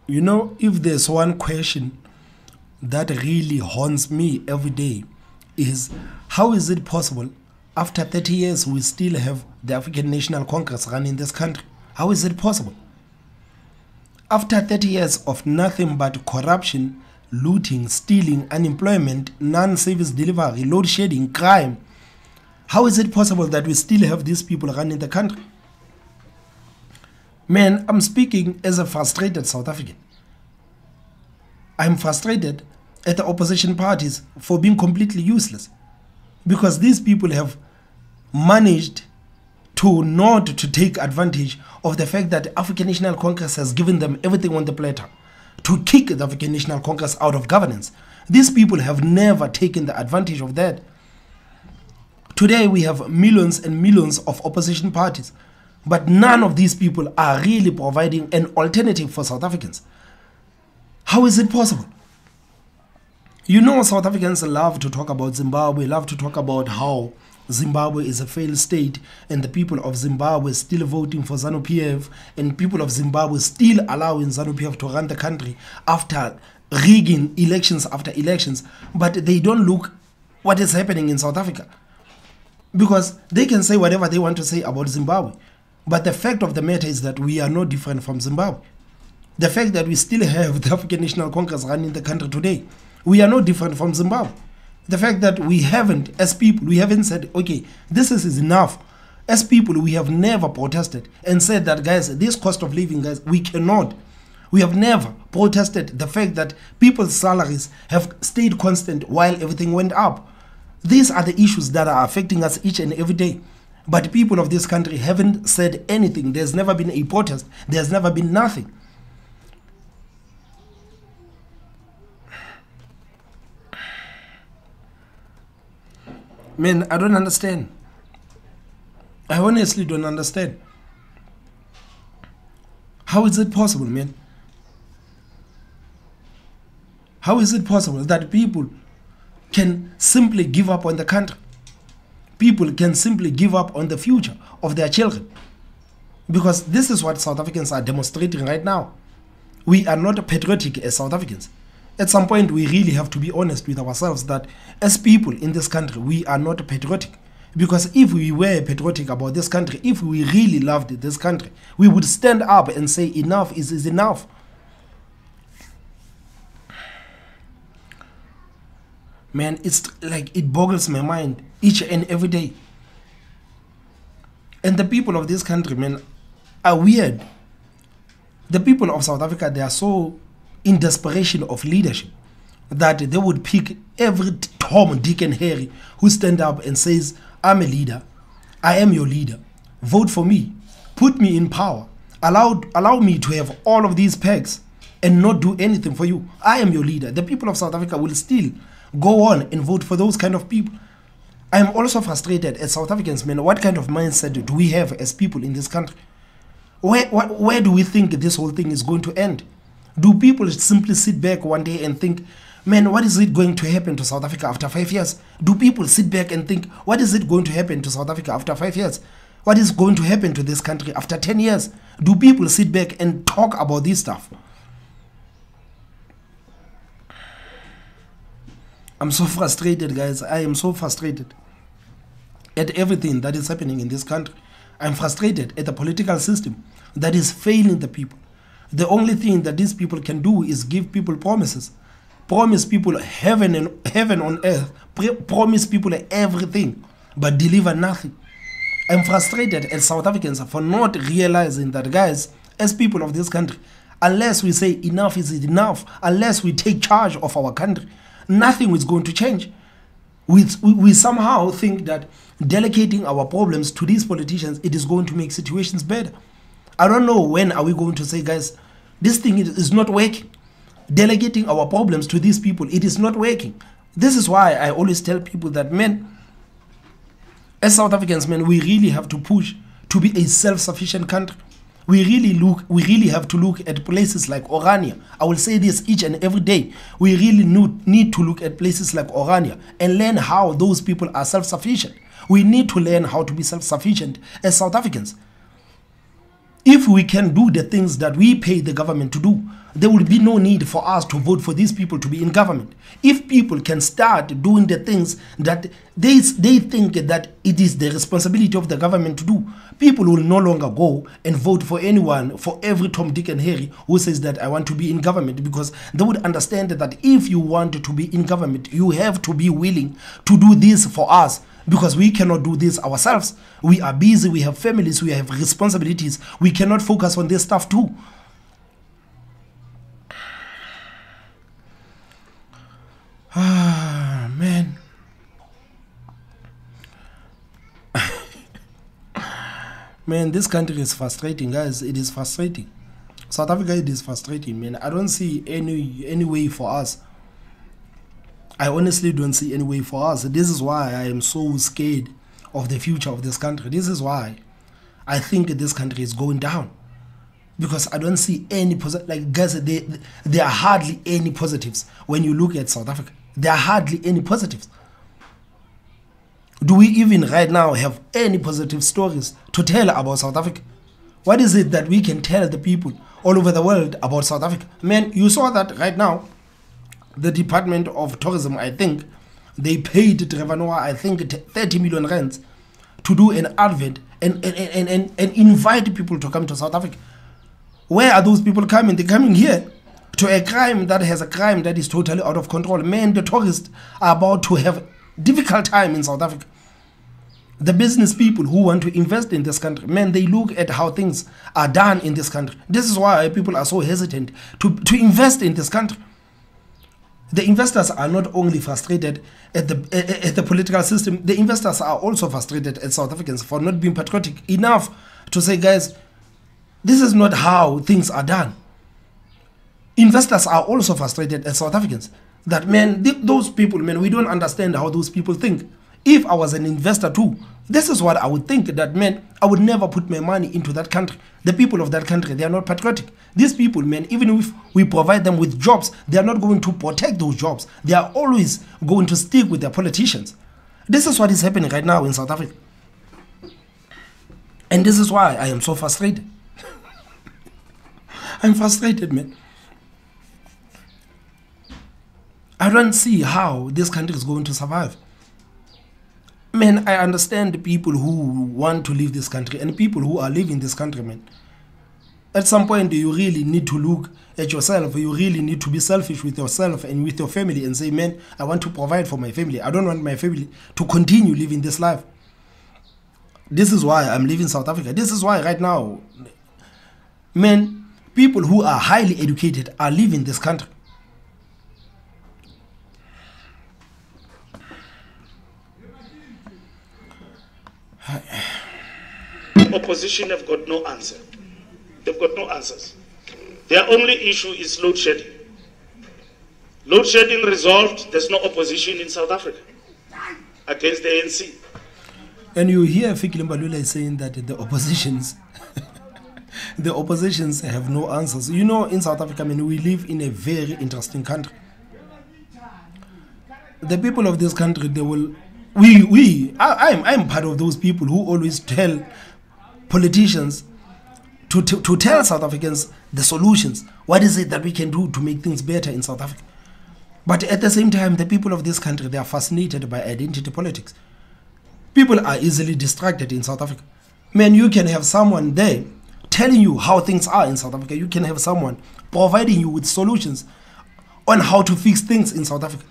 You know, if there's one question that really haunts me every day is, how is it possible after 30 years we still have the African National Congress running this country? How is it possible? After 30 years of nothing but corruption, looting, stealing, unemployment, non-service delivery, load shedding, crime, how is it possible that we still have these people running the country? Man, I'm speaking as a frustrated South African. I'm frustrated at the opposition parties for being completely useless, because these people have managed to not to take advantage of the fact that the African National Congress has given them everything on the platter to kick the African National Congress out of governance. These people have never taken the advantage of that. Today we have millions and millions of opposition parties, but none of these people are really providing an alternative for South Africans. How is it possible? You know, South Africans love to talk about Zimbabwe, love to talk about how Zimbabwe is a failed state and the people of Zimbabwe still voting for ZANU-PF and people of Zimbabwe still allowing ZANU-PF to run the country after rigging elections after elections, but they don't look what is happening in South Africa. Because they can say whatever they want to say about Zimbabwe, but the fact of the matter is that we are no different from Zimbabwe. The fact that we still have the African National Congress running the country today, we are no different from Zimbabwe. The fact that we haven't, as people, we haven't said, okay, this is enough. As people, we have never protested and said that, guys, this cost of living, guys, we cannot. We have never protested the fact that people's salaries have stayed constant while everything went up. These are the issues that are affecting us each and every day. But people of this country haven't said anything. There's never been a protest. There's never been nothing. Man, I don't understand. I honestly don't understand. How is it possible, man? How is it possible that people can simply give up on the country? People can simply give up on the future of their children. Because this is what South Africans are demonstrating right now. We are not patriotic as South Africans. At some point, we really have to be honest with ourselves that as people in this country, we are not patriotic. Because if we were patriotic about this country, if we really loved this country, we would stand up and say enough is enough. Man, it's like it boggles my mind each and every day. And the people of this country, man, are weird. The people of South Africa, they are so in desperation of leadership that they would pick every Tom, Dick and Harry who stand up and says, I'm a leader, I am your leader, vote for me, put me in power, allow me to have all of these pegs and not do anything for you. I am your leader. The people of South Africa will still go on and vote for those kind of people. I am also frustrated as South Africans, man. What kind of mindset do we have as people in this country? Where do we think this whole thing is going to end? Do people simply sit back one day and think, man, what is it going to happen to South Africa after 5 years? Do people sit back and think, what is it going to happen to South Africa after 5 years? What is going to happen to this country after 10 years? Do people sit back and talk about this stuff? I'm so frustrated, guys. I am so frustrated at everything that is happening in this country. I'm frustrated at the political system that is failing the people. The only thing that these people can do is give people promises. Promise people heaven on earth. Promise people everything, but deliver nothing. I'm frustrated at South Africans for not realizing that, guys, as people of this country, unless we say enough is enough, unless we take charge of our country, nothing is going to change. We somehow think that delegating our problems to these politicians, it is going to make situations better. I don't know when are we going to say, guys, this thing is not working. Delegating our problems to these people, it is not working. This is why I always tell people that, man, as South Africans, man, we really have to push to be a self-sufficient country. We really have to look at places like Orania. I will say this each and every day. We really need to look at places like Orania and learn how those people are self-sufficient. We need to learn how to be self-sufficient as South Africans. If we can do the things that we pay the government to do, there will be no need for us to vote for these people to be in government. If people can start doing the things that they think that it is the responsibility of the government to do, people will no longer go and vote for anyone, for every Tom, Dick and Harry who says that I want to be in government, because they would understand that if you want to be in government, you have to be willing to do this for us, because we cannot do this ourselves. We are busy, we have families, we have responsibilities. We cannot focus on this stuff too. Ah, man. Man, this country is frustrating, guys. It is frustrating. South Africa, it is frustrating, man. I don't see any way for us. I honestly don't see any way for us. This is why I am so scared of the future of this country. This is why I think this country is going down. Because I don't see any like, guys, there are hardly any positives when you look at South Africa. There are hardly any positives. Do we even right now have any positive stories to tell about South Africa? What is it that we can tell the people all over the world about South Africa? Man, you saw that right now. The Department of Tourism, I think, they paid Trevor Noah, I think, 30 million rands to do an advert and invite people to come to South Africa. Where are those people coming? They're coming here to a crime that is totally out of control. Man, the tourists are about to have difficult time in South Africa. The business people who want to invest in this country, man, they look at how things are done in this country. This is why people are so hesitant to invest in this country. The investors are not only frustrated at the political system, the investors are also frustrated at South Africans for not being patriotic enough to say, guys, this is not how things are done. Investors are also frustrated at South Africans. That, man, those people, man, we don't understand how those people think. If I was an investor too, this is what I would think, that, man, I would never put my money into that country. The people of that country, they are not patriotic. These people, man, even if we provide them with jobs, they are not going to protect those jobs. They are always going to stick with their politicians. This is what is happening right now in South Africa. And this is why I am so frustrated. I'm frustrated, man. I don't see how this country is going to survive. Man, I understand the people who want to leave this country and people who are leaving this country, man. At some point, you really need to look at yourself. You really need to be selfish with yourself and with your family and say, man, I want to provide for my family. I don't want my family to continue living this life. This is why I'm leaving South Africa. This is why right now, man, people who are highly educated are leaving this country. Opposition have got no answer. They've got no answers. Their only issue is load shedding. Load shedding resolved, there's no opposition in South Africa against the ANC. And you hear Fikile Mbalula saying that the oppositions the oppositions have no answers. You know, in South Africa, I mean, we live in a very interesting country. The people of this country, they will I'm part of those people who always tell politicians to tell South Africans the solutions. What is it that we can do to make things better in South Africa? But at the same time, the people of this country, they are fascinated by identity politics. People are easily distracted in South Africa. Man, you can have someone there telling you how things are in South Africa. You can have someone providing you with solutions on how to fix things in South Africa.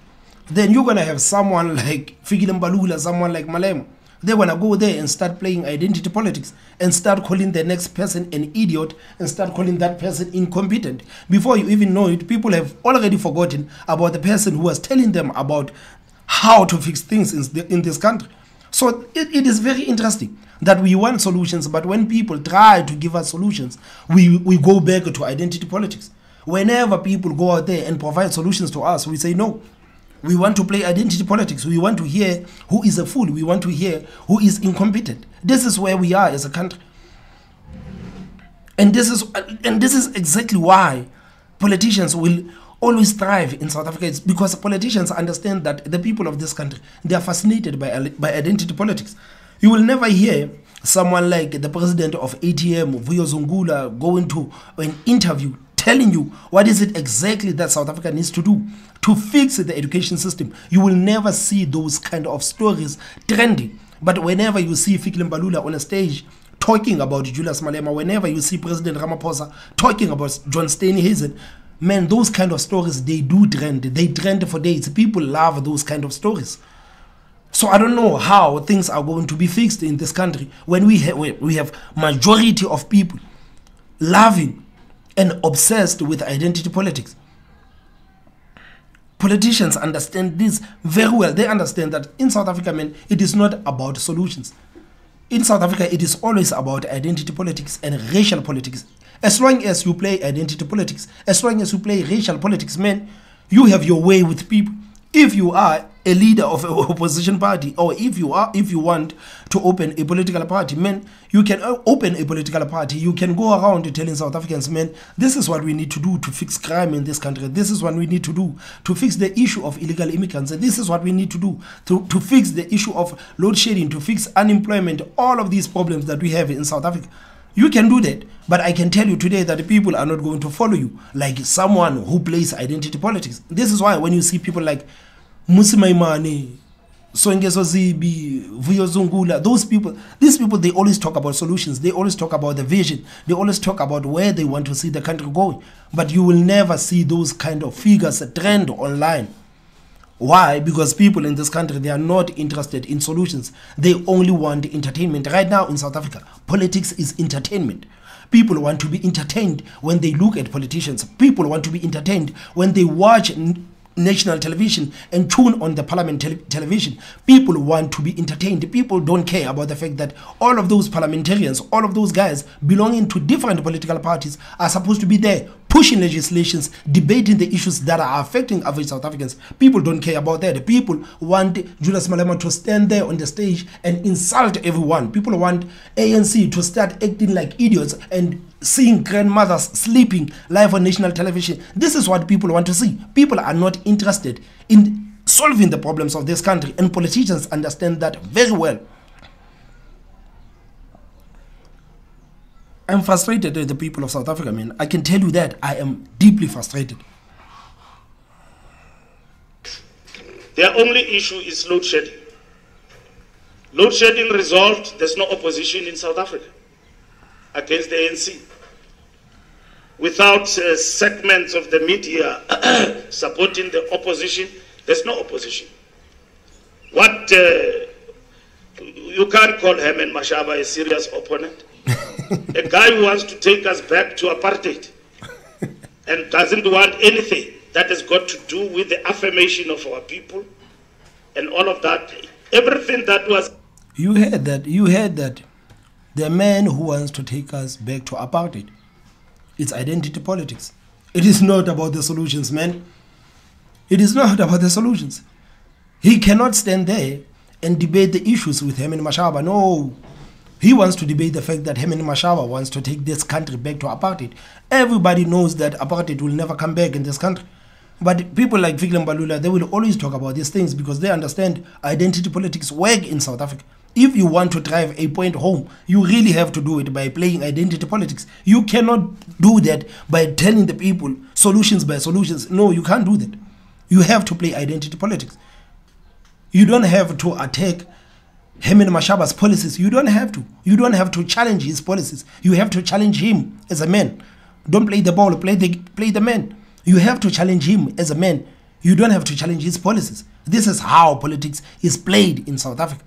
Then you're going to have someone like Fikile Mbalula, someone like Malema. They're going to go there and start playing identity politics and start calling the next person an idiot and start calling that person incompetent. Before you even know it, people have already forgotten about the person who was telling them about how to fix things in this country. So it is very interesting that we want solutions, but when people try to give us solutions, we go back to identity politics. Whenever people go out there and provide solutions to us, we say no. We want to play identity politics. We want to hear who is a fool. We want to hear who is incompetent. This is where we are as a country. And this is exactly why politicians will always thrive in South Africa. It's because politicians understand that the people of this country, they are fascinated by identity politics. You will never hear someone like the president of ATM, Vuyo Zungula, going to an interview telling you what is it exactly that South Africa needs to do to fix the education system. You will never see those kind of stories trending. But whenever you see Fikile Mbalula on a stage talking about Julius Malema, whenever you see President Ramaphosa talking about John Steenhuisen, man, those kind of stories, they do trend. They trend for days. People love those kind of stories. So I don't know how things are going to be fixed in this country when we have majority of people loving and obsessed with identity politics. Politicians understand this very well. They understand that in South Africa, man, it is not about solutions. In South Africa, it is always about identity politics and racial politics. As long as you play identity politics, as long as you play racial politics, man, you have your way with people. If you are a leader of an opposition party, or if you want to open a political party, man, you can open a political party. You can go around telling South Africans, man, this is what we need to do to fix crime in this country. This is what we need to do to fix the issue of illegal immigrants. And this is what we need to do to fix the issue of load shedding, to fix unemployment, all of these problems that we have in South Africa. You can do that, but I can tell you today that the people are not going to follow you like someone who plays identity politics. This is why when you see people like Musimaimane, Songezo Zibi, Vuyo Zungula, these people, they always talk about solutions. They always talk about the vision. They always talk about where they want to see the country going. But you will never see those kind of figures trend online. Why? Because people in this country, they are not interested in solutions. They only want entertainment. Right now in South Africa, politics is entertainment. People want to be entertained when they look at politicians. People want to be entertained when they watch national television and tune on the parliament television. People want to be entertained. People don't care about the fact that all of those parliamentarians, all of those guys belonging to different political parties are supposed to be there pushing legislations, debating the issues that are affecting average South Africans. People don't care about that. People want Julius Malema to stand there on the stage and insult everyone. People want ANC to start acting like idiots and seeing grandmothers sleeping live on national television. This is what people want to see. People are not interested in solving the problems of this country, and politicians understand that very well. I'm frustrated with the people of South Africa, man. I can tell you that. I am deeply frustrated. Their only issue is load shedding. Load shedding resolved, there's no opposition in South Africa against the ANC. Without segments of the media supporting the opposition, there's no opposition. What you can't call Herman Mashaba a serious opponent. A guy who wants to take us back to apartheid and doesn't want anything that has got to do with the affirmation of our people and all of that. Everything that was... You heard that. The man who wants to take us back to apartheid. It's identity politics. It is not about the solutions, man. It is not about the solutions. He cannot stand there and debate the issues with Herman Mashaba. No. He wants to debate the fact that Herman Mashaba wants to take this country back to apartheid. Everybody knows that apartheid will never come back in this country. But people like Fikile Mbalula, they will always talk about these things because they understand identity politics work in South Africa. If you want to drive a point home, you really have to do it by playing identity politics. You cannot do that by telling the people solutions by solutions. No, you can't do that. You have to play identity politics. You don't have to attack Herman Mashaba's policies. You don't have to. You don't have to challenge his policies. You have to challenge him as a man. Don't play the ball, play the man. You have to challenge him as a man. You don't have to challenge his policies. This is how politics is played in South Africa.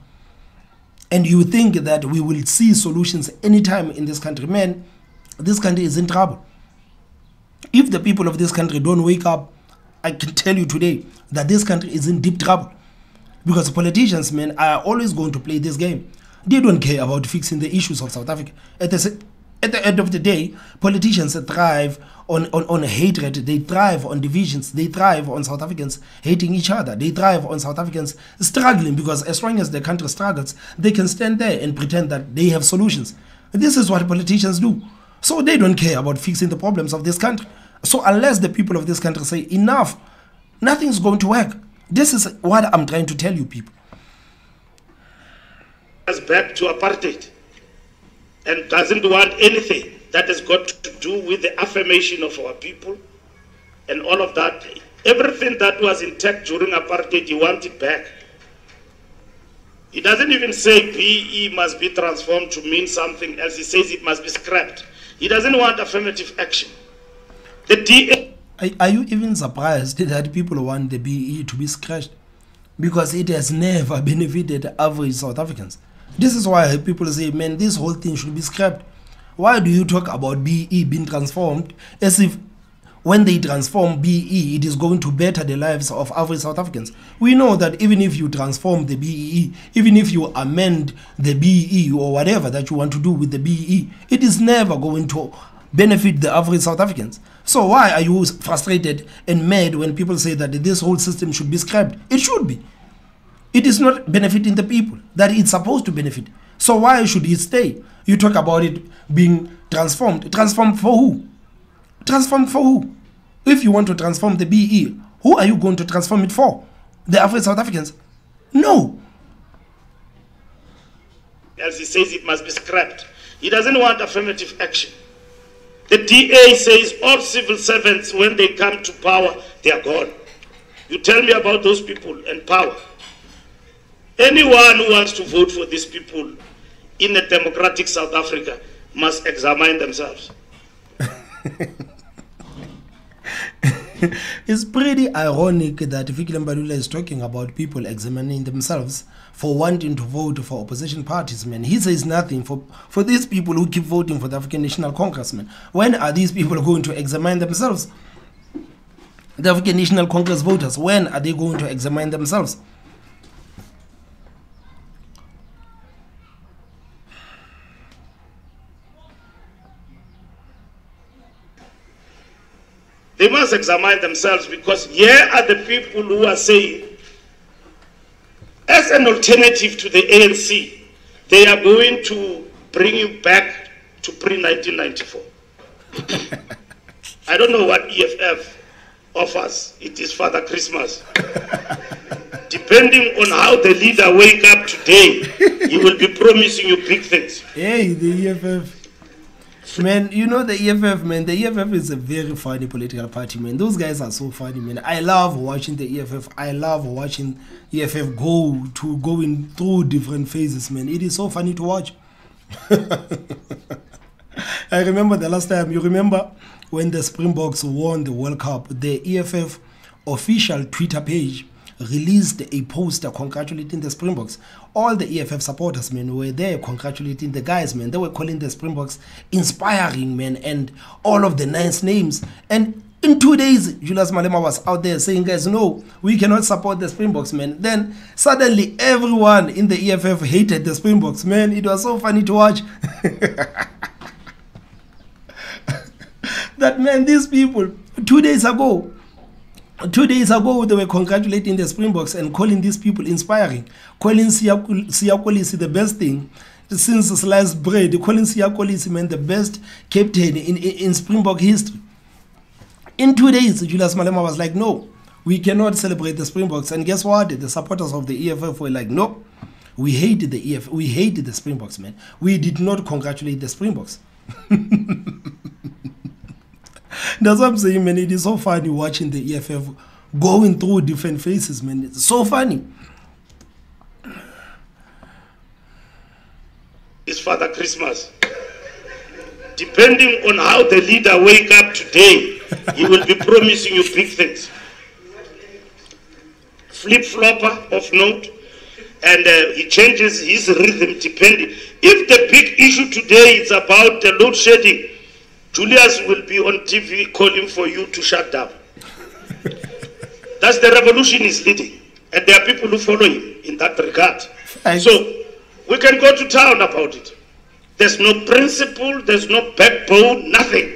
And you think that we will see solutions anytime in this country. Man, this country is in trouble. If the people of this country don't wake up, I can tell you today that this country is in deep trouble. Because politicians, man, are always going to play this game. They don't care about fixing the issues of South Africa. At the end of the day, politicians thrive on hatred. They thrive on divisions. They thrive on South Africans hating each other. They thrive on South Africans struggling, because as long as the country struggles, they can stand there and pretend that they have solutions. This is what politicians do. So they don't care about fixing the problems of this country. So unless the people of this country say enough, nothing's going to work. This is what I'm trying to tell you, people. Back to apartheid. and doesn't want anything that has got to do with the affirmation of our people and all of that. Everything that was intact during apartheid, he wants it back. He doesn't even say BE must be transformed to mean something else. He says it must be scrapped. He doesn't want affirmative action. The DA... Are you even surprised that people want the BE to be scratched? Because it has never benefited average South Africans. This is why people say, man, this whole thing should be scrapped. Why do you talk about BE being transformed as if when they transform BE, it is going to better the lives of average South Africans? We know that even if you transform the BE, even if you amend the BE or whatever that you want to do with the BE, it is never going to benefit the average South Africans. So why are you frustrated and mad when people say that this whole system should be scrapped? It should be. It is not benefiting the people that it's supposed to benefit. So why should it stay? You talk about it being transformed. Transformed for who? Transformed for who? If you want to transform the BE, who are you going to transform it for? The average South Africans? No. As he says, it must be scrapped. He doesn't want affirmative action. The DA says all civil servants, when they come to power, they are gone. You tell me about those people and power. Anyone who wants to vote for these people in a democratic South Africa must examine themselves. It's pretty ironic that Fikile Mbalula is talking about people examining themselves for wanting to vote for opposition parties, man. He says nothing for these people who keep voting for the African National Congress, man. When are these people going to examine themselves? The African National Congress voters, when are they going to examine themselves? They must examine themselves, because here are the people who are saying, as an alternative to the ANC, they are going to bring you back to pre-1994. I don't know what EFF offers. It is Father Christmas. Depending on how the leader wake up today, he will be promising you big things. Hey, the EFF. Man, you know the EFF, man. The EFF is a very funny political party, man. Those guys are so funny, man. I love watching the EFF. I love watching EFF going through different phases, man. It is so funny to watch. I remember the last time, you remember when the Springboks won the World Cup, the EFF official Twitter page released a poster congratulating the Springboks. All the EFF supporters, man, were there congratulating the guys, man. They were calling the Springboks inspiring, man, and all of the nice names. And in 2 days, Julius Malema was out there saying, guys, no, we cannot support the Springboks, man. Then suddenly everyone in the EFF hated the Springboks, man. It was so funny to watch. That, man, these people, 2 days ago, they were congratulating the Springboks and calling these people inspiring, calling Siya Kolisi the best thing since sliced bread, calling Siya Kolisi, man, the best captain in Springbok history. In 2 days, Julius Malema was like, no, we cannot celebrate the Springboks. And guess what? The supporters of the EFF were like, no, we hated the EFF, we hated the Springboks, man. We did not congratulate the Springboks. That's what I'm saying, man. It is so funny watching the EFF going through different phases, man. It's so funny. It's Father Christmas. Depending on how the leader wake up today, he will be promising you big things. Flip-flopper of note, and he changes his rhythm depending. If the big issue today is about the load shedding, Julius will be on TV calling for you to shut down. That's the revolution he's leading. And there are people who follow him in that regard. So we can go to town about it. There's no principle, there's no backbone, nothing.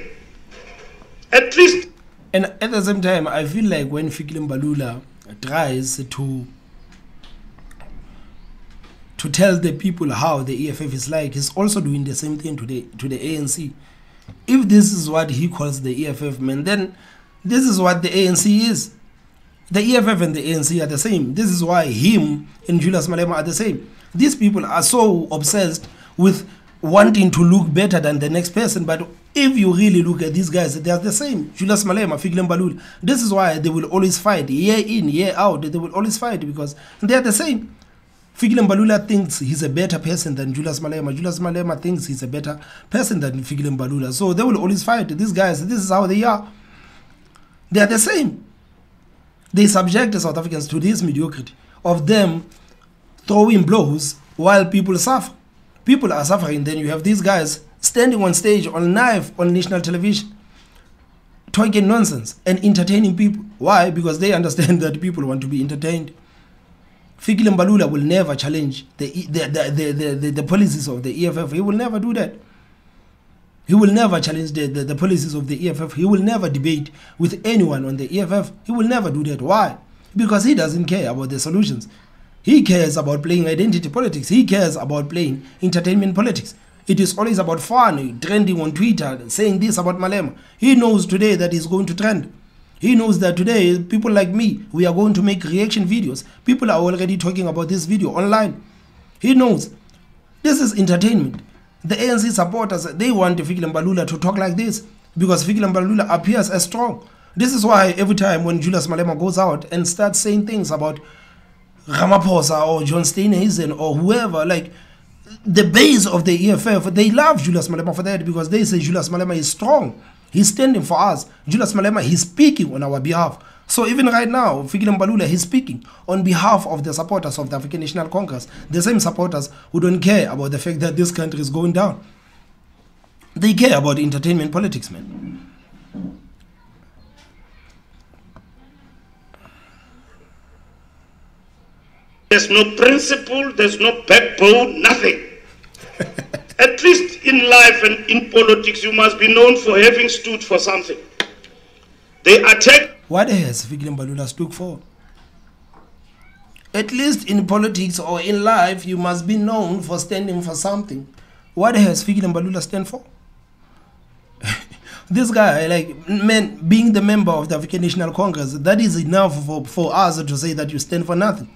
At least. And at the same time, I feel like when Fikile Mbalula tries to tell the people how the EFF is like, he's also doing the same thing to the ANC. If this is what he calls the EFF, man, then this is what the ANC is. The EFF and the ANC are the same. This is why him and Julius Malema are the same. These people are so obsessed with wanting to look better than the next person. But if you really look at these guys, they are the same. Julius Malema, Fikile Mbalula. This is why they will always fight, year in, year out. They will always fight because they are the same. Fikile Mbalula thinks he's a better person than Julius Malema. Julius Malema thinks he's a better person than Fikile Mbalula. So they will always fight. These guys, this is how they are. They are the same. They subject the South Africans to this mediocrity of them throwing blows while people suffer. People are suffering. Then you have these guys standing on stage, on live, on national television, talking nonsense and entertaining people. Why? Because they understand that people want to be entertained. Fikile Mbalula will never challenge the policies of the EFF. He will never do that. He will never challenge the policies of the EFF. He will never debate with anyone on the EFF. He will never do that. Why? Because he doesn't care about the solutions. He cares about playing identity politics. He cares about playing entertainment politics. It is always about fun, trending on Twitter, saying this about Malema. He knows today that he's going to trend. He knows that today, people like me, we are going to make reaction videos. People are already talking about this video online. He knows. This is entertainment. The ANC supporters, they want Fikile Mbalula to talk like this because Fikile Mbalula appears as strong. This is why every time when Julius Malema goes out and starts saying things about Ramaphosa or John Steenhuisen or whoever, like the base of the EFF, they love Julius Malema for that because they say Julius Malema is strong. He's standing for us. Julius Malema, he's speaking on our behalf. So even right now, Fikile Mbalula, he's speaking on behalf of the supporters of the African National Congress, the same supporters who don't care about the fact that this country is going down. They care about entertainment politics, man. There's no principle, there's no backbone, nothing. At least in life and in politics, you must be known for having stood for something. They attack. What has Fikile Mbalula stood for? At least in politics or in life, you must be known for standing for something. What has Fikile Mbalula stand for? This guy, like, man, being the member of the African National Congress, that is enough for us to say that you stand for nothing.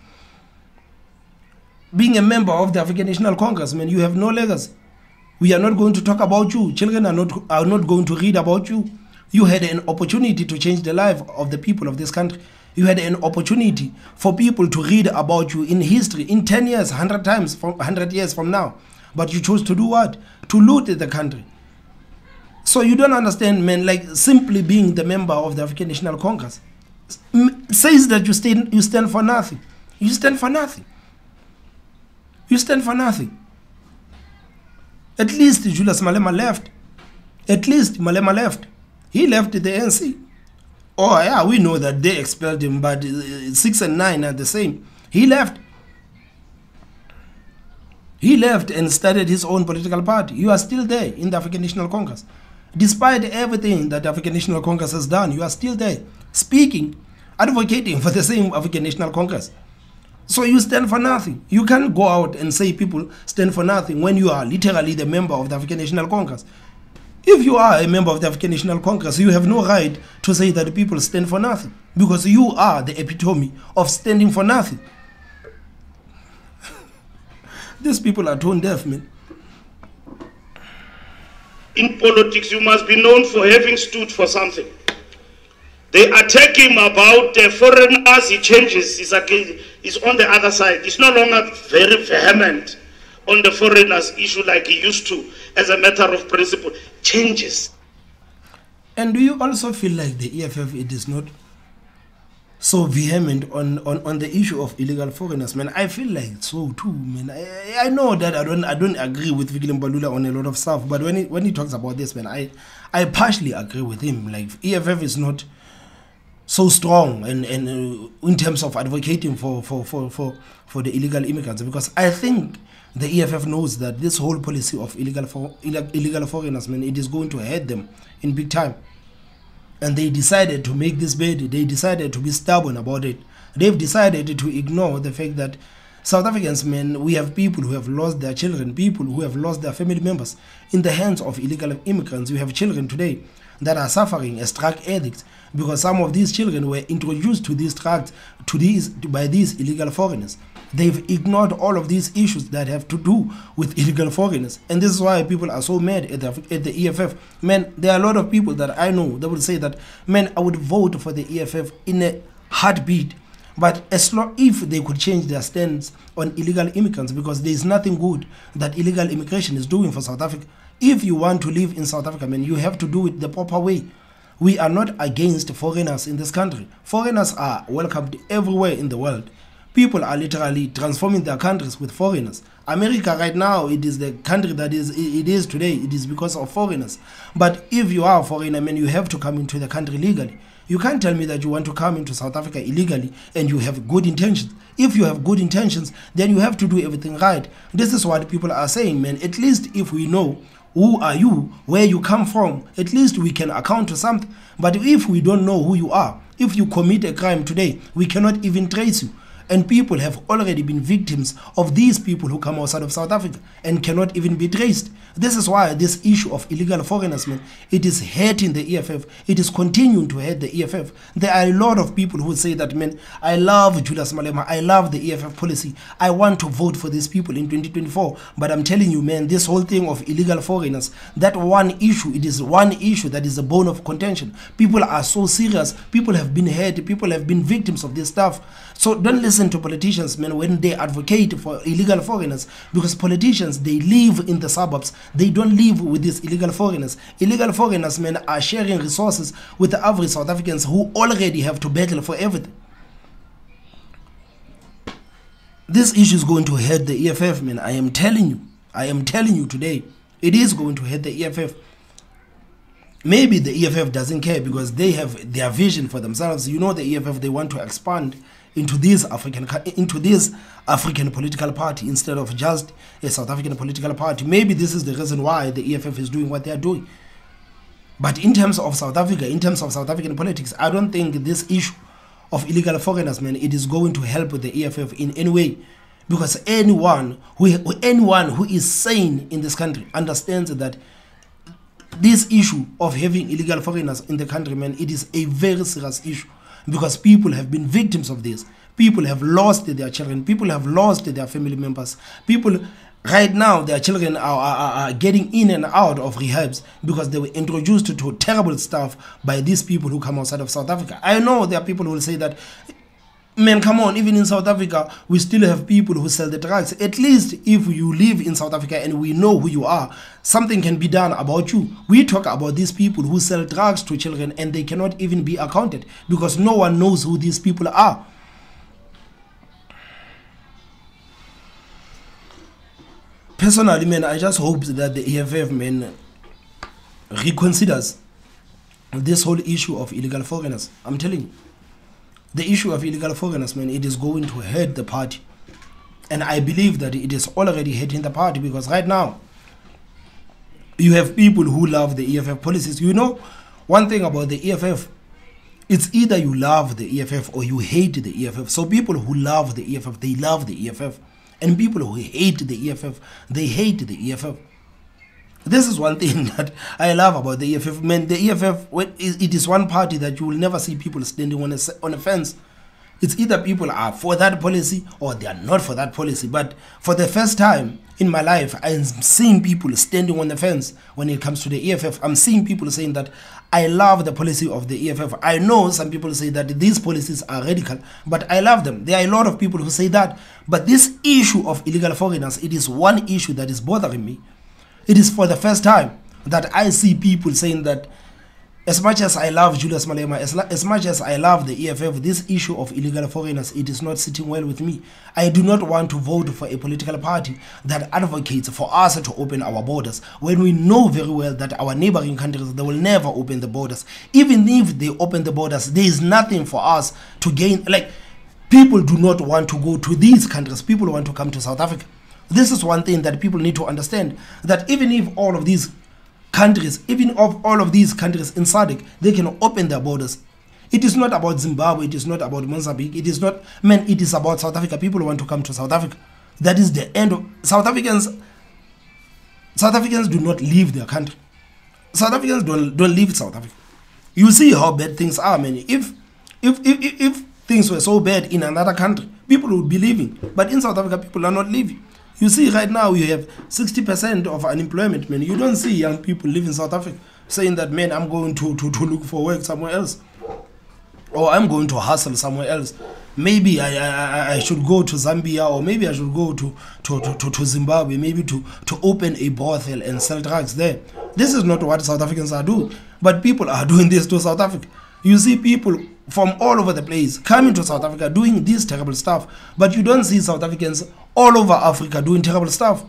Being a member of the African National Congress, man, you have no legacy. We are not going to talk about you. Children are not going to read about you. You had an opportunity to change the life of the people of this country. You had an opportunity for people to read about you in history, in 10 years, 100 times, 100 years from now. But you chose to do what? To loot the country. So you don't understand, man, like simply being the member of the African National Congress says that you stand for nothing. You stand for nothing. You stand for nothing. At least Julius Malema left. At least Malema left. He left the ANC. Oh yeah, we know that they expelled him, but 6 and 9 are the same. He left. He left and started his own political party. You are still there in the African National Congress. Despite everything that the African National Congress has done, you are still there, speaking, advocating for the same African National Congress. So you stand for nothing. You can't go out and say people stand for nothing when you are literally the member of the African National Congress. If you are a member of the African National Congress, you have no right to say that people stand for nothing because you are the epitome of standing for nothing. These people are tone deaf, man. In politics, you must be known for having stood for something. They attack him about foreigners, he changes, he's on the other side. He's no longer very vehement on the foreigners issue like he used to, as a matter of principle. Changes. And do you also feel like the EFF, it is not so vehement on the issue of illegal foreigners, man? I feel like so too, man. I know that I don't agree with Fikile Mbalula on a lot of stuff, but when he talks about this, man, I partially agree with him. Like EFF is not so strong and in terms of advocating for the illegal immigrants, because I think the EFF knows that this whole policy of illegal foreigners, man, it is going to hurt them in big time. And they decided to make this bed. They decided to be stubborn about it. They've decided to ignore the fact that South Africans, man, we have people who have lost their children, people who have lost their family members in the hands of illegal immigrants. We have children today that are suffering as drug addicts, because some of these children were introduced to these drugs by these illegal foreigners. They've ignored all of these issues that have to do with illegal foreigners. And this is why people are so mad at the EFF. Man, there are a lot of people that I know that will say that, man, I would vote for the EFF in a heartbeat. But if they could change their stance on illegal immigrants, because there is nothing good that illegal immigration is doing for South Africa. If you want to live in South Africa, man, you have to do it the proper way. We are not against foreigners in this country. Foreigners are welcomed everywhere in the world. People are literally transforming their countries with foreigners. America right now, it is the country that it is today. It is because of foreigners. But if you are a foreigner, man, you have to come into the country legally. You can't tell me that you want to come into South Africa illegally and you have good intentions. If you have good intentions, then you have to do everything right. This is what people are saying, man. At least if we know who are you, where you come from, at least we can account to something. But if we don't know who you are, if you commit a crime today, we cannot even trace you. And people have already been victims of these people who come outside of South Africa and cannot even be traced. This is why this issue of illegal foreigners, man, it is hurting the EFF. It is continuing to hurt the EFF. There are a lot of people who say that, man, I love Julius Malema. I love the EFF policy. I want to vote for these people in 2024. But I'm telling you, man, this whole thing of illegal foreigners, that one issue, it is one issue that is a bone of contention. People are so serious. People have been hurt. People have been victims of this stuff. So don't listen to politicians, man, when they advocate for illegal foreigners, because politicians, they live in the suburbs. They don't live with these illegal foreigners. Illegal foreigners, man, are sharing resources with the average South Africans who already have to battle for everything. This issue is going to hurt the EFF, man. I am telling you. I am telling you today. It is going to hurt the EFF. Maybe the EFF doesn't care because they have their vision for themselves. You know, the EFF, they want to expand into this African political party instead of just a South African political party. Maybe this is the reason why the EFF is doing what they are doing. But in terms of South Africa, in terms of South African politics, I don't think this issue of illegal foreigners, man, it is going to help the EFF in any way. Because anyone who is sane in this country understands that this issue of having illegal foreigners in the country, man, it is a very serious issue. Because people have been victims of this. People have lost their children. People have lost their family members. People, right now, their children are getting in and out of rehabs because they were introduced to terrible stuff by these people who come outside of South Africa. I know there are people who will say that, man, come on, even in South Africa, we still have people who sell the drugs. At least if you live in South Africa and we know who you are, something can be done about you. We talk about these people who sell drugs to children and they cannot even be accounted because no one knows who these people are. Personally, man, I just hope that the EFF, man, reconsiders this whole issue of illegal foreigners. I'm telling you. The issue of illegal foreigners, man, it is going to hurt the party. And I believe that it is already hurting the party because right now, you have people who love the EFF policies. You know, one thing about the EFF, it's either you love the EFF or you hate the EFF. So people who love the EFF, they love the EFF. And people who hate the EFF, they hate the EFF. This is one thing that I love about the EFF. Man, the EFF, it is one party that you will never see people standing on a fence. It's either people are for that policy or they are not for that policy. But for the first time in my life, I'm seeing people standing on the fence when it comes to the EFF. I'm seeing people saying that I love the policy of the EFF. I know some people say that these policies are radical, but I love them. There are a lot of people who say that. But this issue of illegal foreigners, it is one issue that is bothering me. It is for the first time that I see people saying that as much as I love Julius Malema, as much as I love the EFF, this issue of illegal foreigners, it is not sitting well with me. I do not want to vote for a political party that advocates for us to open our borders when we know very well that our neighboring countries, they will never open the borders. Even if they open the borders, there is nothing for us to gain. Like, people do not want to go to these countries. People want to come to South Africa. This is one thing that people need to understand, that even if all of these countries, even of all of these countries in SADC, they can open their borders. It is not about Zimbabwe, it is not about Mozambique, it is not, man, it is about South Africa. People want to come to South Africa. That is the end of South Africans do not leave their country. South Africans don't leave South Africa. You see how bad things are, man. If things were so bad in another country, people would be leaving. But in South Africa, people are not leaving. You see, right now, you have 60% of unemployment, man. You don't see young people leaving South Africa saying that, man, I'm going to look for work somewhere else. Or I'm going to hustle somewhere else. Maybe I should go to Zambia, or maybe I should go to Zimbabwe, maybe to open a brothel and sell drugs there. This is not what South Africans are doing. But people are doing this to South Africa. You see people from all over the place coming to South Africa doing this terrible stuff. But you don't see South Africans all over Africa doing terrible stuff.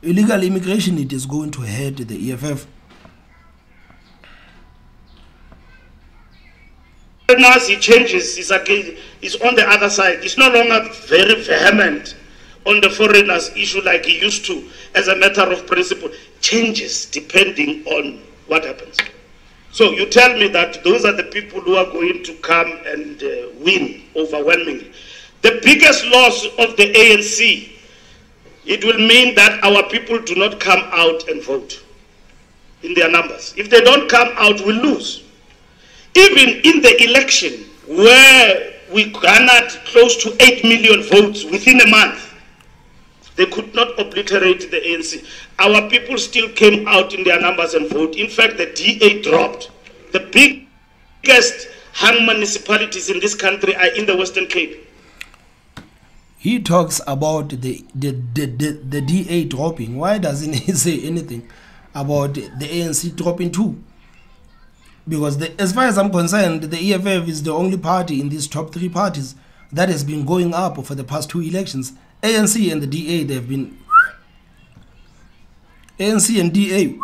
Illegal immigration, it is going to hurt the EFF. As he changes, he's on the other side. He's no longer very vehement on the foreigners issue like he used to, as a matter of principle. Changes depending on what happens. So you tell me that those are the people who are going to come and win overwhelmingly. The biggest loss of the ANC, it will mean that our people do not come out and vote in their numbers. If they don't come out, we'll lose. Even in the election, where we garnered close to 8 million votes within a month, they could not obliterate the ANC. Our people still came out in their numbers and vote. In fact, the DA dropped. The biggest hung municipalities in this country are in the Western Cape. He talks about the DA dropping. Why doesn't he say anything about the ANC dropping too? Because as far as I'm concerned, the EFF is the only party in these top 3 parties that has been going up for the past 2 elections. ANC and the DA, they have been... ANC and DA.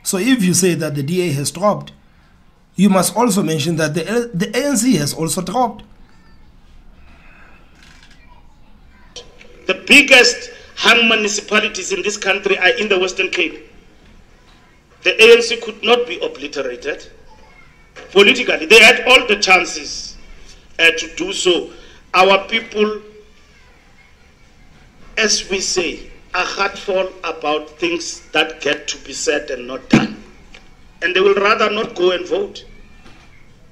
So if you say that the DA has dropped, you must also mention that the ANC has also dropped. The biggest hung municipalities in this country are in the Western Cape. The ANC could not be obliterated politically. They had all the chances to do so. Our people, as we say, are heartful about things that get to be said and not done. And they will rather not go and vote.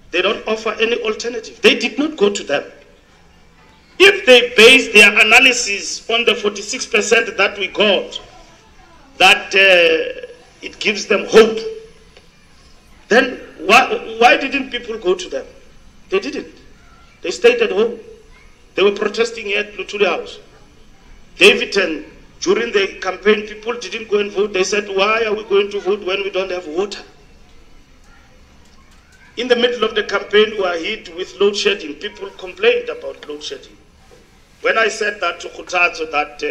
They don't offer any alternative. They did not go to them. If they base their analysis on the 46% that we got, that it gives them hope, then why didn't people go to them? They didn't. They stayed at home. They were protesting at Lutuli House. Davidson, during the campaign, people didn't go and vote. They said, why are we going to vote when we don't have water? In the middle of the campaign, we were hit with load shedding. People complained about load shedding. When I said that to Khutazo, that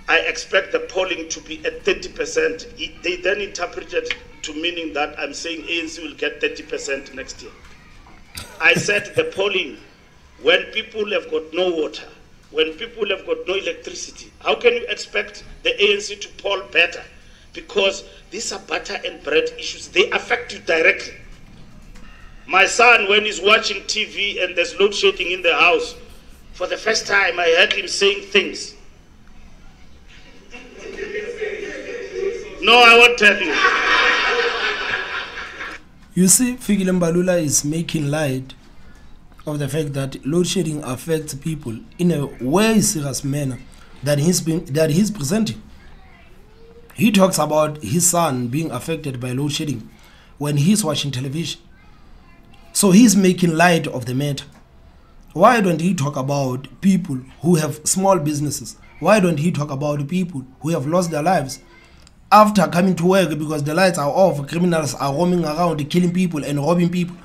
I expect the polling to be at 30%, they then interpreted to meaning that I'm saying ANC will get 30% next year. I said the polling, when people have got no water, when people have got no electricity, how can you expect the ANC to poll better? Because these are butter and bread issues. They affect you directly. My son, when he's watching TV and there's load shedding in the house, for the first time I heard him saying things. No, I won't tell you. You see, Fikile Mbalula is making light of the fact that load shedding affects people in a way serious manner that he's presenting. He talks about his son being affected by load shedding when he's watching television. So he's making light of the matter. Why don't he talk about people who have small businesses? Why don't he talk about people who have lost their lives after coming to work because the lights are off, criminals are roaming around killing people and robbing people?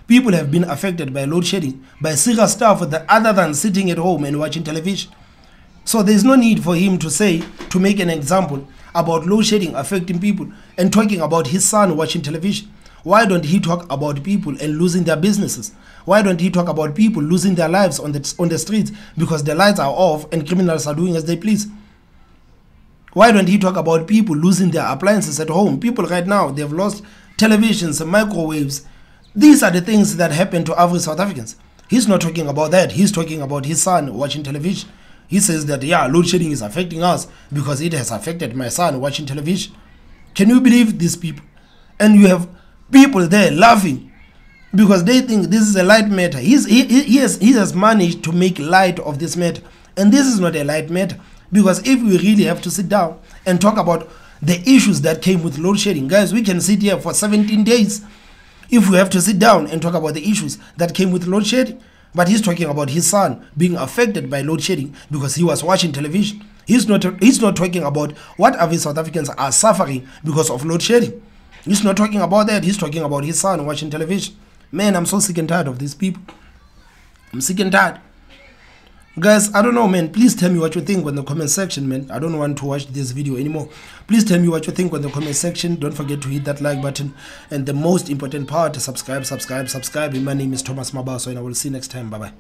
People have been affected by load shedding, by serious stuff other than sitting at home and watching television. So there's no need for him to make an example about load shedding affecting people and talking about his son watching television. Why don't he talk about people and losing their businesses? Why don't he talk about people losing their lives on the streets because the lights are off and criminals are doing as they please? Why don't he talk about people losing their appliances at home? People right now, they've lost televisions and microwaves. These are the things that happen to average South Africans. He's not talking about that. He's talking about his son watching television. He says that, yeah, load shedding is affecting us because it has affected my son watching television. Can you believe these people? And you have people there laughing because they think this is a light matter. He has managed to make light of this matter. And this is not a light matter, because if we really have to sit down and talk about the issues that came with load shedding, guys, we can sit here for 17 days if we have to sit down and talk about the issues that came with load shedding. But he's talking about his son being affected by load shedding because he was watching television. He's not talking about what other South Africans are suffering because of load shedding. He's not talking about that. He's talking about his son watching television. Man, I'm so sick and tired of these people. I'm sick and tired. Guys, I don't know, man. Please tell me what you think in the comment section, man. I don't want to watch this video anymore. Please tell me what you think in the comment section. Don't forget to hit that like button. And the most important part, subscribe. My name is Thomas Mabaso, and I will see you next time. Bye-bye.